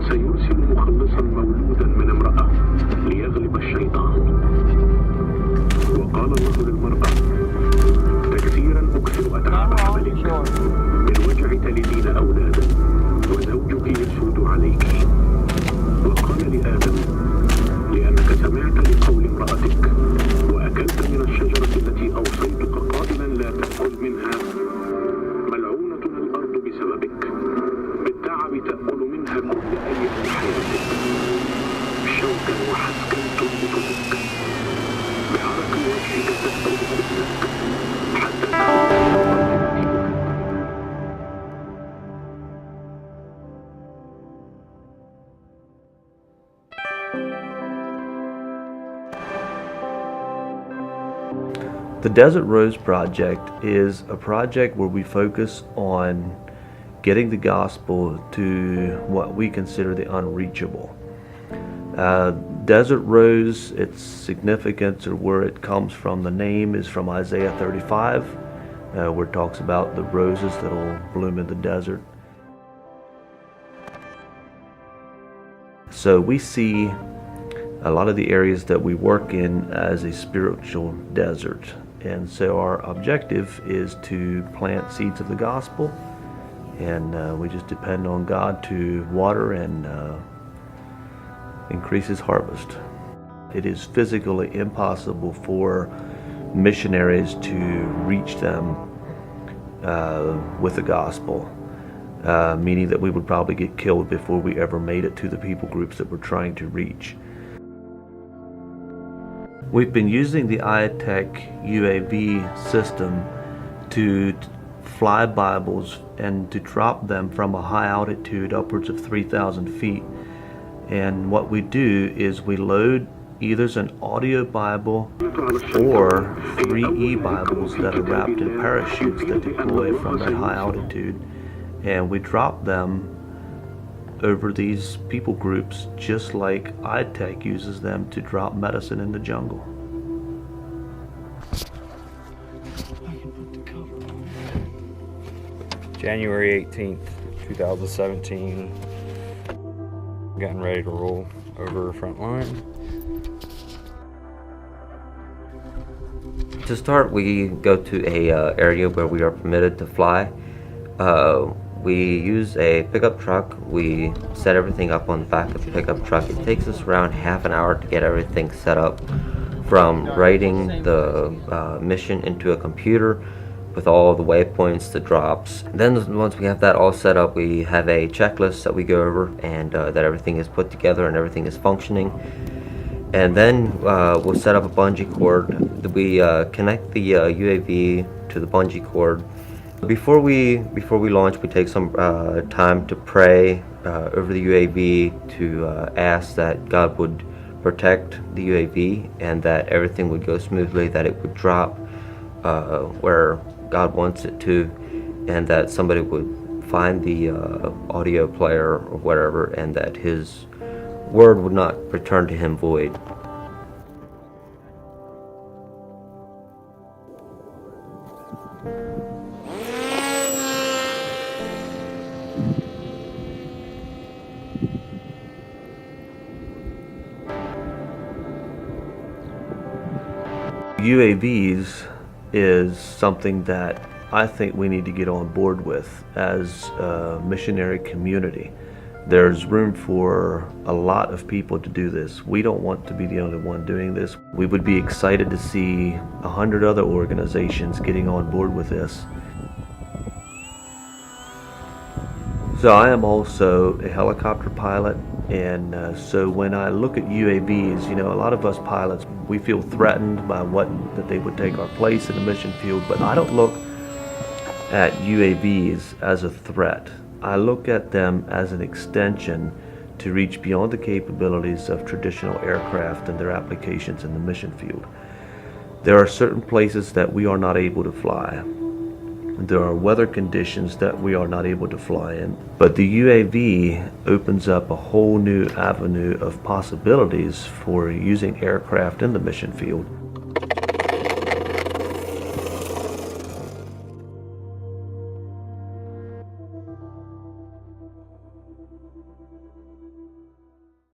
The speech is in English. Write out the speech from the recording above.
وسيرسل مخلصا مولودا من امرأة ليغلب الشيطان. وقال الله للمرأة: تكثيرا أكثر أتعاب حملك، بالوجع تلدين أولادا، وزوجك يسود عليك. وقال لآدم: لأنك سمعت لقول امرأتك وأكلت من الشجرة التي أوصيتك قائلا لا تأكل منها، ملعونة الأرض بسببك، بالتعب تأكل منها كل أيام حياتك، شوكا وحسكا تنبت لك، بعرق وجهك تأكل خبزك، حتى تأكل. The Desert Rose Project is a project where we focus on getting the gospel to what we consider the unreachable. Desert Rose, its significance or where it comes from, the name is from Isaiah 35, where it talks about the roses that will bloom in the desert. So we see a lot of the areas that we work in as a spiritual desert. And so our objective is to plant seeds of the gospel, and we just depend on God to water and increase His harvest. It is physically impossible for missionaries to reach them with the gospel, meaning that we would probably get killed before we ever made it to the people groups that we're trying to reach. We've been using the ITEC UAV system to fly Bibles and to drop them from a high altitude upwards of 3,000 feet. And what we do is we load either an audio Bible or 3 e-Bibles that are wrapped in parachutes that deploy from that high altitude, and we drop them over these people groups just like ITEC uses them to drop medicine in the jungle. January 18th, 2017. Getting ready to roll over front line. To start, we go to a area where we are permitted to fly. We use a pickup truck. We set everything up on the back of the pickup truck. It takes us around half an hour to get everything set up, from writing the mission into a computer with all the waypoints, the drops. Then once we have that all set up, we have a checklist that we go over, and that everything is put together and everything is functioning. And then we'll set up a bungee cord. We connect the UAV to the bungee cord. Before we launch, we take some time to pray over the UAV, to ask that God would protect the UAV and that everything would go smoothly, that it would drop where God wants it to, and that somebody would find the audio player or whatever, and that His word would not return to Him void. UAVs is something that I think we need to get on board with as a missionary community. There's room for a lot of people to do this. We don't want to be the only one doing this. We would be excited to see 100 other organizations getting on board with this. So I am also a helicopter pilot, and so when I look at UAVs, you know, a lot of us pilots, we feel threatened by that they would take our place in the mission field, but I don't look at UAVs as a threat. I look at them as an extension to reach beyond the capabilities of traditional aircraft and their applications in the mission field. There are certain places that we are not able to fly. There are weather conditions that we are not able to fly in, but the UAV opens up a whole new avenue of possibilities for using aircraft in the mission field.